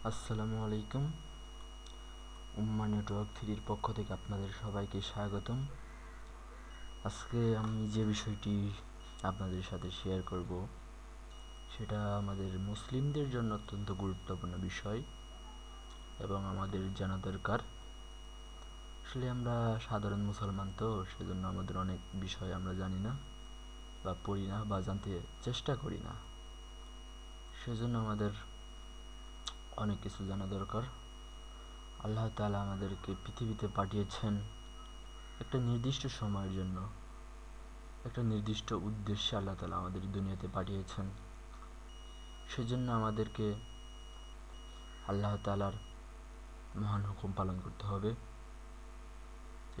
আসসালামু আলাইকুম। উম্মা নেটওয়ার্ক 3-র পক্ষ থেকে আপনাদের সবাইকে স্বাগতম। আজকে আমি যে বিষয়টি আপনাদের সাথে শেয়ার করব সেটা আমাদের মুসলিমদের জন্য অত্যন্ত গুরুত্বপূর্ণ বিষয় এবং আমাদের জানা দরকার। আসলে আমরা সাধারণ মুসলমান, তো সেজন্য আমাদের অনেক বিষয় আমরা জানি না বা পড়ি না বা জানতে চেষ্টা করি না। সেজন্য আমাদের অনেক কিছু জানা দরকার। আল্লাহ তাআলা আমাদেরকে পৃথিবীতে পাঠিয়েছেন একটা নির্দিষ্ট সময়ের জন্য, একটা নির্দিষ্ট উদ্দেশ্যে আল্লাহ তাআলা আমাদের দুনিয়াতে পাঠিয়েছেন। সেজন্য আমাদেরকে আল্লাহ তাআলার মহান হুকুম পালন করতে হবে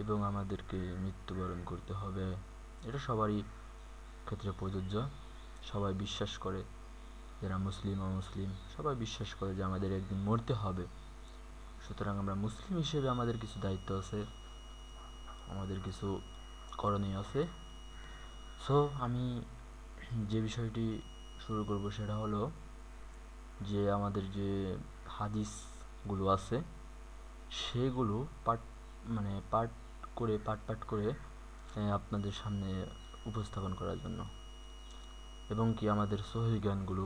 এবং আমাদেরকে মৃত্যুবরণ করতে হবে। এটা সবারই ক্ষেত্রে প্রযোজ্য। সবাই বিশ্বাস করে, যারা মুসলিম অমুসলিম সবাই বিশ্বাস করে যে আমাদের একদিন মরতে হবে। সুতরাং আমরা মুসলিম হিসেবে আমাদের কিছু দায়িত্ব আছে, আমাদের কিছু করণীয় আছে। সো আমি যে বিষয়টি শুরু করব সেটা হলো যে আমাদের যে হাদিসগুলো আছে সেগুলো পার্ট পার্ট করে আপনাদের সামনে উপস্থাপন করার জন্য এবং কি আমাদের সহিহ জ্ঞানগুলো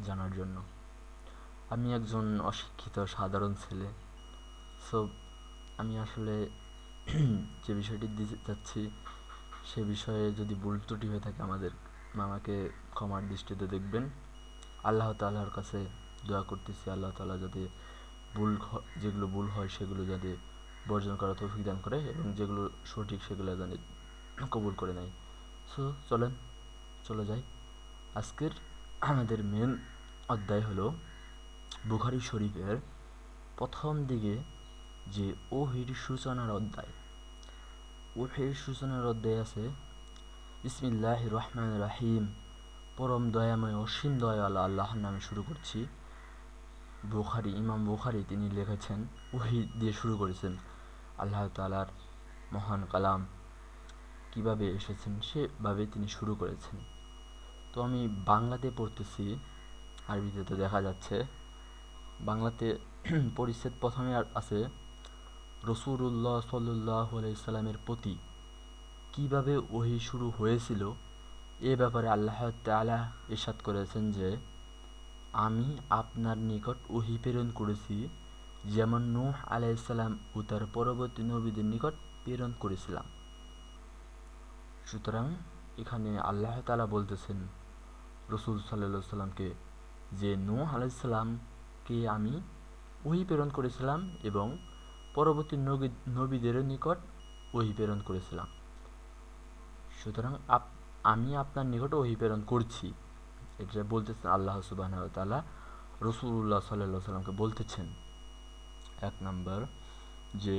জানার জন্য। আমি একজন অশিক্ষিত সাধারণ ছেলে। সো আমি আসলে যে বিষয়টি দিতে চাচ্ছি সে বিষয়ে যদি ভুল ত্রুটি হয়ে থাকে আমাকে ক্ষমার দৃষ্টিতে দেখবেন। আল্লাহ তাআলার কাছে দোয়া করতেছি আল্লাহ তাআলা যাতে যেগুলো ভুল হয় সেগুলো যাতে বর্জন করার তৌফিক দান করে এবং যেগুলো সঠিক সেগুলো জানি কবুল করে নেয়। সো চলে যাই। আজকের আমাদের মেন অধ্যায় হলো বুখারী শরীফের প্রথম দিকে যে ওহীর সূচনার অধ্যায়। ওহীর সূচনার অধ্যায় আছে বিসমিল্লাহির রহমানির রহিম, পরম দয়াময় অসীম দয়াওয়ালা আল্লাহর নামে শুরু করছি। ইমাম বুখারী তিনি লিখেছেন, ওহী দিয়ে শুরু করেছেন। আল্লাহ তাআলার মহান কালাম কিভাবে এসেছেন সেভাবে তিনি শুরু করেছেন। তো আমি বাংলাতে পড়তেছি, আরবিতে তো দেখা যাচ্ছে। বাংলাতে পরিচ্ছেদ প্রথমে আছে রাসূলুল্লাহ সাল্লাল্লাহু আলাইহি সাল্লামের প্রতি কিভাবে ওহী শুরু হয়েছিল এ ব্যাপারে আল্লাহ তাআলা ইরশাদ করেছেন যে, আমি আপনার নিকট ওহী প্রেরণ করেছি যেমন নূহ আলাইহিস সালাম ও তার পরবর্তী নবীদের নিকট প্রেরণ করেছিলাম। সুতরাং এখানে আল্লাহ তাআলা বলতেছেন রাসূল সাল্লাল্লাহু আলাইহি সাল্লামকে যে নূহ আলাইহিস সালামকে আমি ওহী প্রেরণ করেছিলাম এবং পরবর্তী নবীদের নিকট ওহী প্রেরণ করেছিলাম। সুতরাং আমি আপনার নিকট ওহী প্রেরণ করছি, এটা বলতেছেন আল্লাহ সুবহানাহু ওয়া তাআলা রাসূলুল্লাহ সাল্লাল্লাহু আলাইহি সাল্লামকে বলতেছেন। এক নাম্বার যে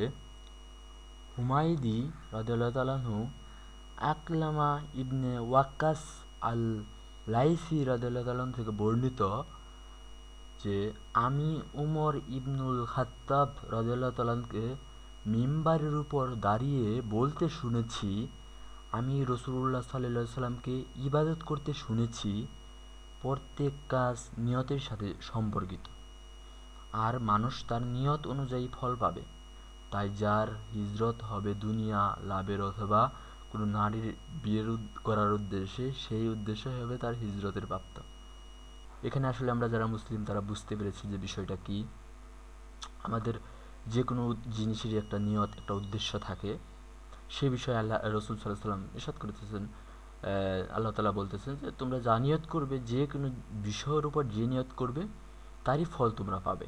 হুমায়দি রাদিয়াল্লাহু তাআলা আনহু আকলামা ইবনে ওয়াক্কাস আল লাইসি রাদিয়াল্লাহু তাআলা থেকে বর্ণিত যে আমি উমর ইবনুল খাত্তাব রাদিয়াল্লাহু তাআলাকে মিম্বারের উপর দাঁড়িয়ে বলতে শুনেছি, আমি রাসূলুল্লাহ সাল্লাল্লাহু আলাইহি সাল্লামকে ইবাদত করতে শুনেছি প্রত্যেক কাজ নিয়তের সাথে সম্পর্কিত, আর মানুষ তার নিয়ত অনুযায়ী ফল পাবে। তাই যার হিজরত হবে দুনিয়া লাভের অথবা কোনো নারীর বিয়ে করার উদ্দেশ্যে, সেই উদ্দেশ্য হবে তার হিজরতের প্রাপ্ত। এখানে আসলে আমরা যারা মুসলিম তারা বুঝতে পেরেছি যে বিষয়টা কি। আমাদের যে কোনো জিনিসেরই একটা নিয়ত, একটা উদ্দেশ্য থাকে। সে বিষয়ে রাসূল সাল্লাল্লাহু আলাইহি সাল্লাম ইরশাদ করতেছেন, আল্লাহ তাআলা বলতেছেন যে তোমরা যা নিয়ত করবে, যে কোনো বিষয়ের উপর যে নিয়ত করবে তারই ফল তোমরা পাবে।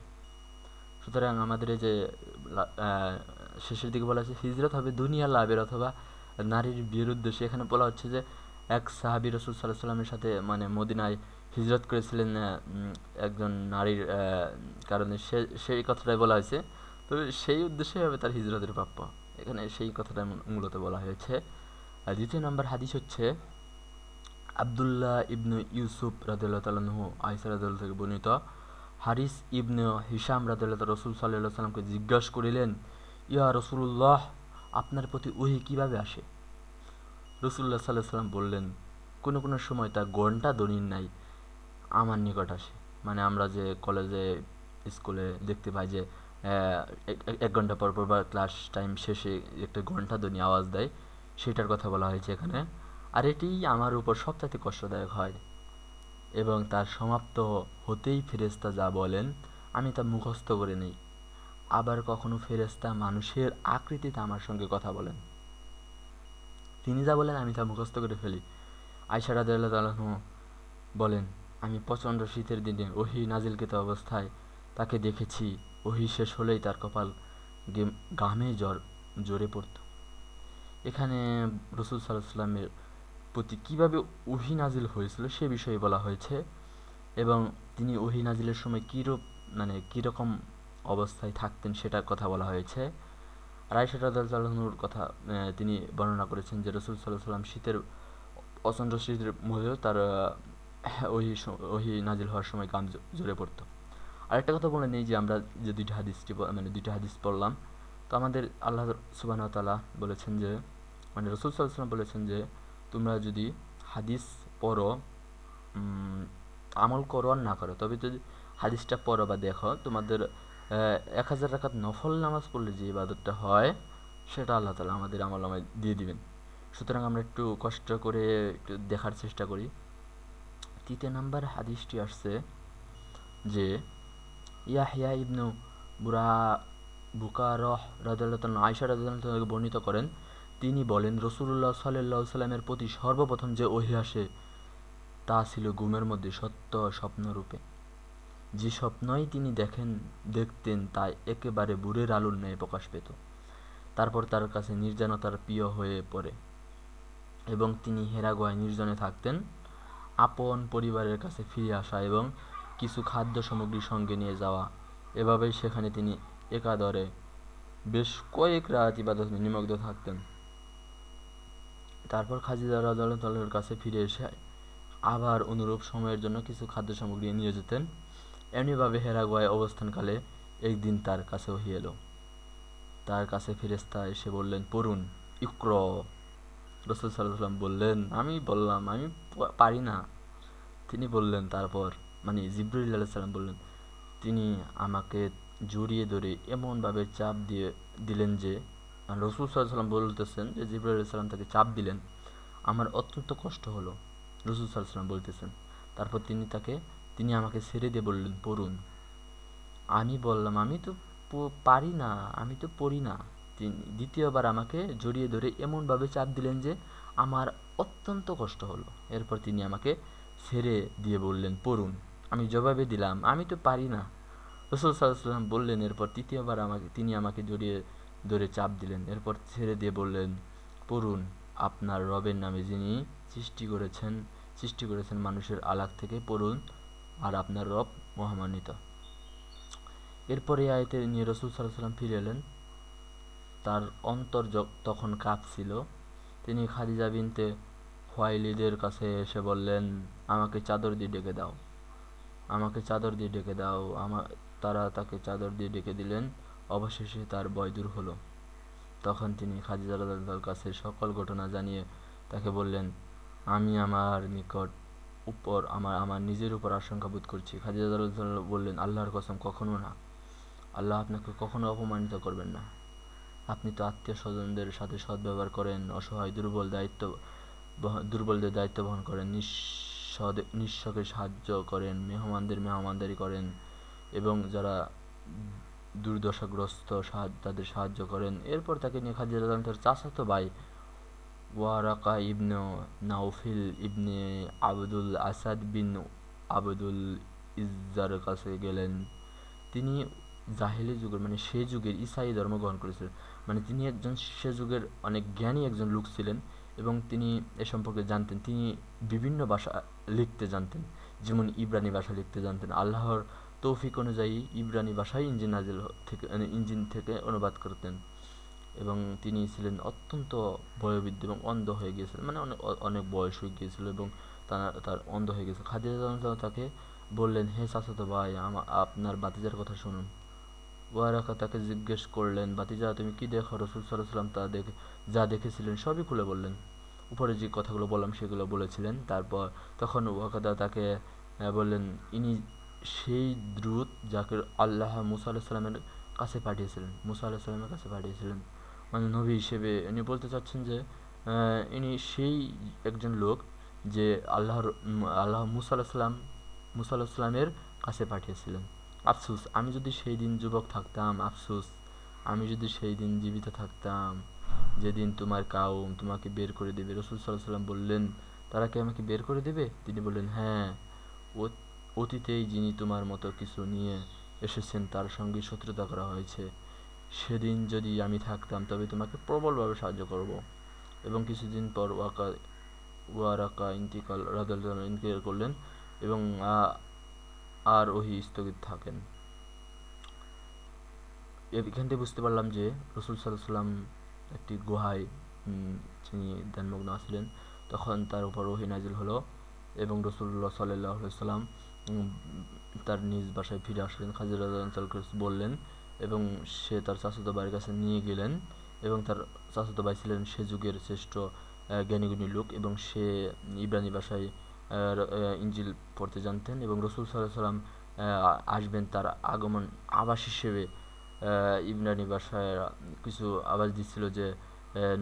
সুতরাং আমাদের এই যে শেষের দিকে বলা হচ্ছে হিজরত হবে দুনিয়া লাভের অথবা নারীর বিয়ের উদ্দেশ্যে। এখানে বলা হচ্ছে যে এক সাহাবী রাসূল সাল্লাল্লাহু আলাইহি সাল্লামের সাথে মদিনায় হিজরত করেছিলেন একজন নারীর কারণে, সেই কথাটাই বলা হয়েছে। তবে সেই উদ্দেশ্যে হবে তার হিজরতের প্রাপ্য। এখানে সেই কথাটা মূলত বলা হয়েছে। আর দ্বিতীয় নম্বর হাদিস হচ্ছে আব্দুল্লাহ ইবনু ইউসুফ রাদিয়াল্লাহু তাআলা আনহু আয়েশা রাদিয়াল্লাহু থেকে বর্ণিত, হারিস ইবনে হিশাম রাদিয়াল্লাহু রাসূল সাল্লাল্লাহু আলাইহি সাল্লামকে জিজ্ঞাসা করিলেন, ইয়া রাসূলুল্লাহ, আপনার প্রতি ওহী কিভাবে আসে? রাসূলুল্লাহ সাল্লাল্লাহু আলাইহি সাল্লাম বললেন, কোনো সময় তা ঘণ্টা দনির নাই আমার নিকট আসে। মানে আমরা যে কলেজে স্কুলে দেখতে পাই যে এক ঘন্টা পর পর বা ক্লাস টাইম শেষে একটা ঘণ্টাধ্বনি আওয়াজ দেয়, সেটার কথা বলা হয়েছে এখানে। আর এটি আমার উপর সবচাইতে কষ্টদায়ক হয়, এবং তার সমাপ্ত হতেই ফেরেশতা যা বলেন আমি তা মুখস্থ করে নিই। আবার কখনো ফেরেশতা মানুষের আকৃতিতে আমার সঙ্গে কথা বলেন, তিনি যা বলেন আমি তা মুখস্থ করে ফেলি। আয়েশা রাদিয়াল্লাহু তাআলা বলেন, আমি প্রচণ্ড শীতের দিনে ওহী নাজিলকৃত অবস্থায় তাকে দেখেছি। ওহী শেষ হলেই তার কপাল ঘামে ঝরে পড়ত। এখানে রাসূল সাল্লাল্লাহু আলাইহি ওয়াসাল্লামের প্রতি কীভাবে ওহী নাজিল হয়েছিল সে বিষয়ে বলা হয়েছে, এবং তিনি ওহী নাজিলের সময় কীরকম অবস্থায় থাকতেন সেটার কথা বলা হয়েছে। আর আয়েশা রাদিয়াল্লাহু আনহার কথা তিনি বর্ণনা করেছেন যে রাসূল সাল্লাল্লাহু আলাইহি ওয়াসাল্লাম প্রচণ্ড শীতের মধ্যেও তার ওহী নাজিল হওয়ার সময় ঘাম ঝরে পড়ত। আরেকটা কথা বলে নেই যে আমরা যে দুইটা হাদিস পড়লাম, তো আমাদের আল্লাহ সুবহানাহু ওয়া তাআলা বলেছেন যে, রাসূল সাল্লাল্লাহু আলাইহি ওয়াসাল্লাম বলেছেন যে তোমরা যদি হাদিস পড়ো, আমল করো আর না করো, তবে যদি হাদিসটা পড়ো বা দেখো, তোমাদের 1000 রাকাত নফল নামাজ পড়লে যে ইবাদতটা হয় সেটা আল্লাহ তাআলা আমাদের আমলনামায় দিয়ে দিবেন। সুতরাং আমরা একটু কষ্ট করে একটু দেখার চেষ্টা করি। 3 নম্বর হাদিসটি আসছে যে ইয়াহইয়া ইবনু বুকারহ রাদিয়াল্লাহু তাআলা আয়েশা রাদিয়াল্লাহু তাআলা বর্ণিত করেন, তিনি বলেন রাসূলুল্লাহ সাল্লাল্লাহু আলাইহি ওয়াসাল্লামের প্রতি সর্বপ্রথম যে ওহী আসে তা ছিল ঘুমের মধ্যে সত্য স্বপ্নরূপে। যে স্বপ্নই তিনি দেখতেন তা একেবারে ভোরের আলোর ন্যায় প্রকাশ পেত। তারপর তার কাছে নির্জনতার প্রিয় হয়ে পড়ে এবং তিনি হেরা গুহায় নির্জনে থাকতেন। আপন পরিবারের কাছে ফিরে আসা এবং কিছু খাদ্য সামগ্রী সঙ্গে নিয়ে যাওয়া, এভাবেই সেখানে তিনি একাদরে বেশ কয়েক রাত ইবাদতে নিমগ্ন থাকতেন। তারপর খাদিজা রাদিয়াল্লাহু তাআলার কাছে ফিরে এসে আবার অনুরূপ সময়ের জন্য কিছু খাদ্য সামগ্রী নিয়ে যেতেন। এমনিভাবে হেরা গুহায় অবস্থানকালে একদিন তার কাছে ওহী এলো। তার কাছে ফেরেশতা এসে বললেন, পড়ুন, ইকরা। রাসূল সাল্লাল্লাহু আলাইহি ওয়াসাল্লাম বললেন, আমি বললাম আমি পারি না। তিনি বললেন, তারপর জিবরাইল আলাইহিস সালাম বললেন, তিনি আমাকে জড়িয়ে ধরে এমনভাবে চাপ দিলেন যে, রাসূল সাল্লাল্লাহু আলাইহি ওয়াসাল্লাম বলতেছেন যে জিবরাইল আলাইহিস সালাম তাকে চাপ দিলেন, আমার অত্যন্ত কষ্ট হলো। রাসূল সাল্লাল্লাহু আলাইহি ওয়াসাল্লাম বলতেছেন, তারপর তিনি আমাকে ছেড়ে দিয়ে বললেন, পড়ুন। আমি বললাম, আমি তো পারি না, আমি তো পড়ি না। তিনি দ্বিতীয়বার আমাকে জড়িয়ে ধরে এমনভাবে চাপ দিলেন যে আমার অত্যন্ত কষ্ট হলো। এরপর তিনি আমাকে ছেড়ে দিয়ে বললেন, পড়ুন। আমি জবাবে দিলাম, আমি তো পারি না। রাসূল সাল্লাল্লাহু আলাইহি ওয়াসাল্লাম বললেন, এরপর তৃতীয়বার তিনি আমাকে জড়িয়ে ধরে চাপ দিলেন, এরপর ছেড়ে দিয়ে বললেন, পড়ুন, আপনার রবের নামে যিনি সৃষ্টি করেছেন মানুষের আলাক থেকে, পড়ুন, আর আপনার রব মহামান্বিত। এরপর এই আয়াতে নিয়ে রাসূল সাল্লাল্লাহু আলাইহি ওয়াসাল্লাম ফিরে এলেন। তার অন্তর তখন কাঁপছিল। তিনি খাদিজা বিনতে খুয়াইলিদের কাছে এসে বললেন, আমাকে চাদর দিয়ে ঢেকে দাও, আমাকে চাদর দিয়ে ঢেকে দাও। তারা তাকে চাদর দিয়ে ঢেকে দিলেন। অবশেষে তার ভয় দূর হলো। তখন তিনি খাদিজা রাদিয়াল্লাহু তাআলার কাছে সকল ঘটনা জানিয়ে তাকে বললেন, আমি আমার নিজের উপর আশঙ্কা বোধ করছি। খাদিজা রাদিয়াল্লাহু তাআলা বললেন, আল্লাহর কসম, কখনো না। আল্লাহ আপনাকে কখনো অপমানিত করবেন না। আপনি তো আত্মীয় স্বজনদের সাথে সদ্ব্যবহার করেন, অসহায় দুর্বলদের দায়িত্ব বহন করেন, নিঃস্বকে সাহায্য করেন, মেহমানদের মেহমানদারি করেন এবং যারা দুর্দশাগ্রস্ত তাদের সাহায্য করেন। এরপর তাকে নিয়ে খাদিজা রাদিয়াল্লাহু তাআলার চাচাতো ভাই ওয়ারাকা ইবনে নাউফিল ইবনে আবদুল আসাদ বিন আবদুল ইজ্জার কাছে গেলেন। তিনি জাহেলি যুগের সে যুগের ঈসাই ধর্ম গ্রহণ করেছিলেন। তিনি সে যুগের অনেক জ্ঞানী একজন লোক ছিলেন এবং তিনি এ সম্পর্কে জানতেন। তিনি বিভিন্ন ভাষা লিখতে জানতেন, যেমন ইব্রানি ভাষা লিখতে জানতেন। আল্লাহর তৌফিক অনুযায়ী ইব্রানি ভাষায় ইঞ্জিন থেকে অনুবাদ করতেন, এবং তিনি ছিলেন অত্যন্ত বয়োবৃদ্ধ এবং অন্ধ হয়ে গিয়েছিলেন, অনেক বয়স হয়ে গিয়েছিল এবং তার অন্ধ হয়ে গেছিল। খাদিজা রাদিয়াল্লাহু তাআলা তাকে বললেন, হে চাচাতো ভাই, আপনার ভাতিজার কথা শুনুন। ওয়ারাকা তাকে জিজ্ঞেস করলেন, ভাতিজা, তুমি কি দেখো? রাসূল সাল্লাল্লাহু আলাইহি ওয়াসাল্লাম যা দেখেছিলেন সবই খুলে বললেন। উপরে যে কথাগুলো বললাম সেগুলো বলেছিলেন। তখন ওয়াকাদা তাকে বললেন, ইনি সেই দ্রুত যাকে আল্লাহ মুসা আলাইহিস সালামের কাছে পাঠিয়েছিলেন, মুসা আলাইহিস সালামের কাছে পাঠিয়েছিলেন, মানে নবী হিসেবে ইনি বলতে চাচ্ছেন যে ইনি সেই একজন লোক যে আল্লাহ মুসা আলাইহিস সালামের কাছে পাঠিয়েছিলেন। আফসোস, আমি যদি সেই দিন যুবক থাকতাম, আফসোস আমি যদি সেই দিন জীবিত থাকতাম, যেদিন তোমার কাউম তোমাকে বের করে দেবে। রাসূল সাল্লাল্লাহু আলাইহি ওয়াসাল্লাম বললেন, তারা কি আমাকে বের করে দেবে? তিনি বললেন, হ্যাঁ, অতীতেই যিনি তোমার মতো কিছু নিয়ে এসেছেন তার সঙ্গে শত্রুতা করা হয়েছে। সেদিন যদি আমি থাকতাম তবে তোমাকে প্রবলভাবে সাহায্য করব। এবং কিছুদিন পর ওয়ারাকা রাদিয়াল্লাহু আনহু ইন্তেকাল করলেন এবং আর ওহী স্থগিত থাকেন। এখান থেকে বুঝতে পারলাম যে রাসূল সাল্লাল্লাহু আলাইহি ওয়াসাল্লাম একটি গুহায় তিনি ধ্যানমগ্ন আছিলেন। তখন তার উপর ওহী নাজিল হলো এবং রাসূলুল্লাহ সাল্লাল্লাহু আলাইহি ওয়াসাল্লাম তার নিজ বাসায় ফিরে আসলেন। খাদিজা রাদিয়াল্লাহু আনহা বললেন এবং সে তার চাচাতো ভাইয়ের কাছে নিয়ে গেলেন এবং তার চাচাতো ভাই ছিলেন সে যুগের শ্রেষ্ঠ জ্ঞানীগুণী লোক এবং সে ইব্রানি ভাষায় ইনজিল পড়তে জানতেন এবং রাসূল সাল্লাল্লাহু আলাইহি ওয়াসাল্লাম আসবেন তার আগমন আভাস হিসেবে ইব্রানি ভাষায় কিছু আভাস দিচ্ছিল যে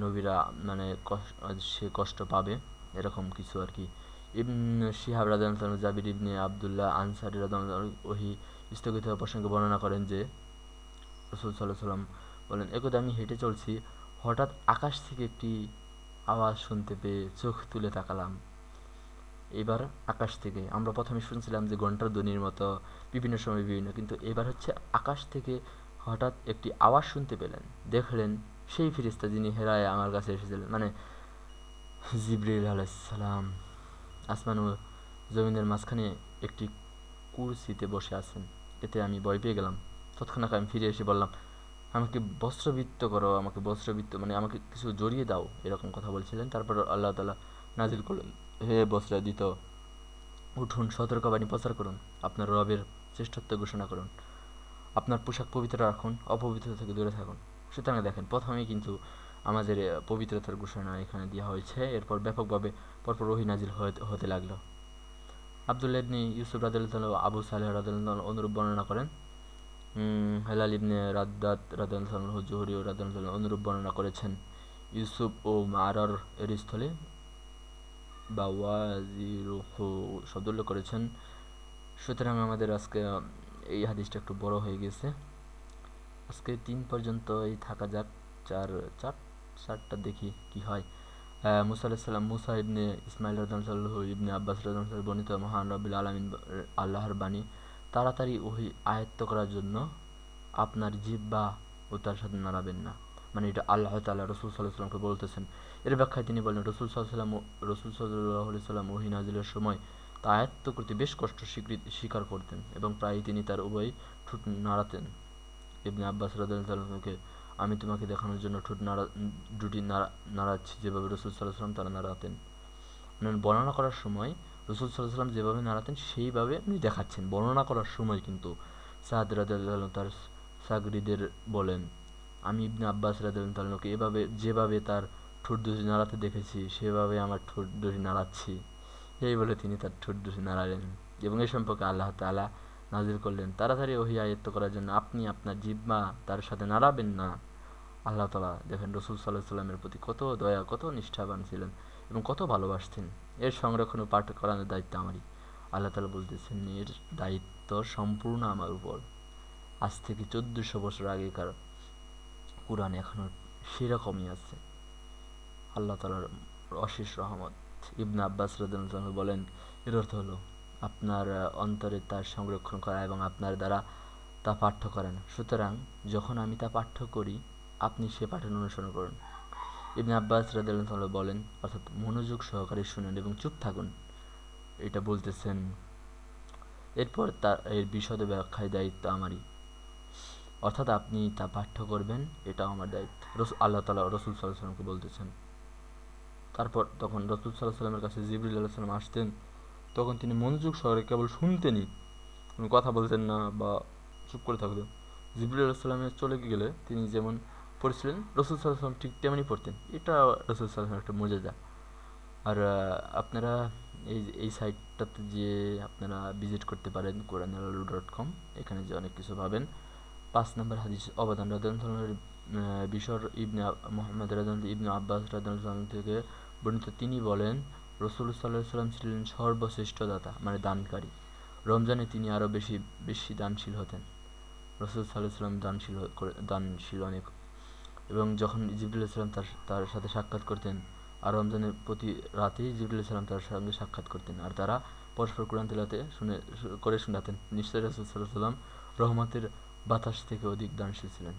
নবীরা মানে সে কষ্ট পাবে, এরকম কিছু আর কি। ইবন শিহাব রাদিয়াল্লাহু আনহু জাবির ইবনে আব্দুল্লাহ আনসারী রাদিয়াল্লাহু আনহু ওহী স্থগিত হওয়ার প্রসঙ্গে বর্ণনা করেন যে রাসূল সাল্লাল্লাহু আলাইহি ওয়াসাল্লাম বলেন, একদা আমি হেঁটে চলছি, হঠাৎ আকাশ থেকে একটি আওয়াজ শুনতে পেয়ে চোখ তুলে তাকালাম। এবার আকাশ থেকে আমরা প্রথমে শুনছিলাম যে ঘন্টার ধ্বনির মতো বিভিন্ন সময় বিভিন্ন, কিন্তু এবার হচ্ছে আকাশ থেকে হঠাৎ একটি আওয়াজ শুনতে পেলেন। দেখলেন সেই ফেরেশতা যিনি হেরায় আমার কাছে এসেছিলেন, মানে জিবরিল আলাইহিস সালাম আসমান ও জমিনের মাঝখানে একটি কুরসিতে বসে আছেন। এতে আমি ভয় পেয়ে গেলাম। তৎক্ষণাৎ আমি ফিরে এসে বললাম, আমাকে বস্ত্রবৃত্ত করো, আমাকে বস্ত্রবৃত্ত মানে আমাকে কিছু জড়িয়ে দাও, এরকম কথা বলছিলেন। তারপর আল্লাহ তাআলা নাজিল করলেন, হে বস্ত্রাদিত, উঠুন, সতর্কবাণী প্রচার করুন, আপনার রবের শ্রেষ্ঠত্ব ঘোষণা করুন, আপনার পোশাক পবিত্র রাখুন, অপবিত্রতা থেকে দূরে থাকুন। সুতরাং দেখেন, প্রথমেই কিন্তু আমাদের পবিত্রতার ঘোষণা এখানে দেওয়া হয়েছে। এরপর ব্যাপকভাবে পরপর ওহী নাজিল হতে লাগলো। আব্দুল্লাহ ইবনে ইউসুফ রাদিয়াল্লাহু আনহু আবু সালেহ রাদিয়াল্লাহু আনহু অনুরূপ বর্ণনা করেন। হেলাল ইবনে রাদ্দাদ রাদিয়াল্লাহু আনহু জুহরি রাদিয়াল্লাহু আনহু অনুরূপ বর্ণনা করেছেন। ইউসুফ ও মারার এর স্থলে বা ওয়াজিরুহু শব্দ উল্লেখ করেছেন। সুতরাং আমাদের আজকে এই হাদিসটা একটু বড় হয়ে গেছে। আজকে 3 পর্যন্তই থাকা যাক। চারটা দেখি কি হয়। মুসা আলাইহিস সালাম, মুসা ইবনে ইসমাইল রাদিয়াল্লাহু আনহু ইবনে আব্বাস রাদিয়াল্লাহু আনহু বর্ণিত মহান রব্বুল আলামিন আল্লাহর বাণী তাড়াতাড়ি ওহী আয়ত্ত করার জন্য আপনার জিহ্বা ও তার সাথে নাড়াবেন না। মানে এটা আল্লাহ তাআলা রাসূল সাল্লাল্লাহু আলাইহি ওয়াসাল্লামকে বলতেছেন। এর ব্যাখ্যায় তিনি বলেন, রাসূল সাল্লাল্লাহু আলাইহি ওয়াসাল্লাম ওহী নাজিলের সময় তা আয়ত্ত করতে বেশ কষ্ট স্বীকার করতেন এবং প্রায়ই তিনি তার উভয় ঠোঁট নাড়াতেন। ইবনে আব্বাস রাদিয়াল্লাহু আনহুকে, আমি তোমাকে দেখানোর জন্য দুটি নাড়াচ্ছি, যেভাবে রাসূল সাল্লাল্লাহু আলাইহি ওয়াসাল্লাম তারা নাড়াতেন। মানে বর্ণনা করার সময় রাসূল সাল্লাল্লাহু আলাইহি ওয়াসাল্লাম যেভাবে নাড়াতেন সেইভাবে আপনি দেখাচ্ছেন। বর্ণনা করার সময় কিন্তু সাদ রাদিয়াল্লাহু আনহু তার সাগরিদের বলেন, আমি ইবনে আব্বাস রাদিয়াল্লাহু আনহুকে যেভাবে তার ঠোঁট দুটি নাড়াতে দেখেছি সেভাবে আমার ঠোঁট দুটি নাড়াচ্ছি। এই বলে তিনি তার ঠোঁট দুটি নাড়ালেন এবং এ সম্পর্কে আল্লাহ তাআলা নাজিল করলেন, তাড়াতাড়ি ওহী আয়ত্ত করার জন্য আপনি আপনার জিহ্বা তার সাথে নাড়াবেন না। আল্লাহ তাআলা দেখেন রাসূল সাল্লাল্লাহু আলাইহি ওয়াসাল্লামের প্রতি কত দয়া, কত নিষ্ঠাবান ছিলেন এবং কত ভালোবাসতেন। এর সংরক্ষণ ও পাঠ করানোর দায়িত্ব আমারই। আল্লাহ তাআলা বলতেছেন, এর দায়িত্ব সম্পূর্ণ আমার উপর। আজ থেকে 1400 বছর আগেকার কুরআন এখনো সেরকমই আছে। আল্লাহ তাআলার অশেষ রহমত। ইবনে আব্বাস রাদিয়াল্লাহু আনহু বলেন, এর অর্থ হলো আপনার অন্তরে তার সংরক্ষণ করা এবং আপনার দ্বারা তা পাঠ্য করেন। সুতরাং যখন আমি তা পাঠ্য করি আপনি সে পাঠের অনুসরণ করুন। ইবনে আব্বাস রাদিয়াল্লাহু আনহু বলেন, অর্থাৎ মনোযোগ সহকারে শুনুন এবং চুপ থাকুন, এটা বলতেছেন। এরপর তার এর বিশদ ব্যাখ্যায় দায়িত্ব আমারই, অর্থাৎ আপনি তা পাঠ্য করবেন, এটা আমার দায়িত্ব। আল্লাহ তাআলা রাসূল সাল্লাল্লাহু আলাইহি ওয়াসাল্লামকে বলতেছেন। তারপর তখন রাসূল সাল্লাল্লাহু আলাইহি ওয়াসাল্লামের কাছে জিবরিল আলাইহিস সালাম আসতেন। তখন তিনি মনোযোগ সহকারে কেবল শুনতেনই, কথা বলতেন না বা চুপ করে থাকতেন। জিবরিল আলাইহিস সালামের চলে গেলে তিনি যেমন পড়ছিলেন রাসূল সাল্লাল্লাহু আলাইহি ওয়াসাল্লাম ঠিক তেমনই পড়তেন। এটা রাসূল সাল্লাল্লাহু আলাইহি ওয়াসাল্লামের একটা মুজিজা। আর আপনারা এই সাইটটাতে যে আপনারা ভিজিট করতে পারেন quranalalu.com। এখানে যে অনেক কিছু পাবেন। 5 নম্বর হাদিস অবদান রাদিয়াল্লাহু বিশর ইবনে মুহাম্মদ রাদিয়াল্লাহু ইবনে আব্বাস রাদিয়াল্লাহু থেকে বর্ণিত, তিনি বলেন রাসূল সাল্লাল্লাহু আলাইহি ওয়াসাল্লাম ছিলেন সর্বশ্রেষ্ঠ দাতা, মানে দানকারী। রমজানে তিনি আরও বেশি বেশি দানশীল হতেন। রাসূল সাল্লাল্লাহু আলাইহি ওয়াসাল্লাম দানশীল অনেক। এবং যখন জিবরিল আলাইহিস সালাম তার সাথে সাক্ষাৎ করতেন, আর রমজানের প্রতি রাতেই জিবরিল আলাইহিস সালাম তার সঙ্গে সাক্ষাৎ করতেন, আর তারা পরস্পর কোরআন তেলাওয়াতে করে শোনাতেন। নিশ্চয়ই রাসূল সাল্লাল্লাহু আলাইহি ওয়াসাল্লাম রহমতের বাতাস থেকে অধিক দানশীল ছিলেন।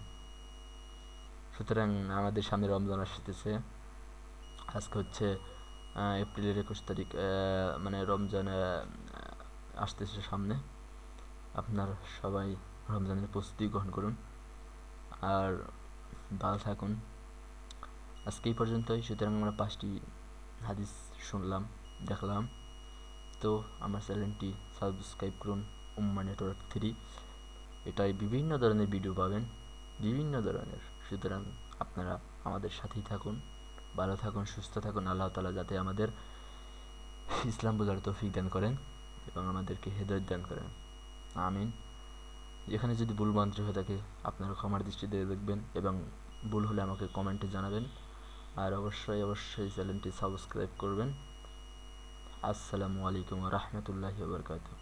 সুতরাং আমাদের সামনে রমজান আসতেছে। আজকে হচ্ছে এপ্রিলের 21 তারিখ, মানে রমজান আসতেছে সামনে। আপনার সবাই রমজানের প্রস্তুতি গ্রহণ করুন আর ভালো থাকুন। আজকে এই পর্যন্তই। সুতরাং আমরা 5টি হাদিস শুনলাম, দেখলাম। তো আমার চ্যানেলটি সাবস্ক্রাইব করুন, উম্মাহ নেটওয়ার্ক 3। এটাই বিভিন্ন ধরনের ভিডিও পাবেন, বিভিন্ন ধরনের। সুতরাং আপনারা আমাদের সাথেই থাকুন, ভালো থাকুন, সুস্থ থাকুন। আল্লাহ তাআলা যাতে আমাদের ইসলাম বোঝার তৌফিক দান করেন এবং আমাদেরকে হেদায়েত দান করেন, আমিন। এখানে যদি ভুল মন্ত্র হয়ে থাকে আপনারা ক্ষমার দৃষ্টিতে দেখবেন এবং ভুল হলে আমাকে কমেন্টে জানাবেন। আর অবশ্যই চ্যানেলটি সাবস্ক্রাইব করবেন। আসসালামু আলাইকুম ওয়া রাহমাতুল্লাহি ওয়া বারাকাতুহু।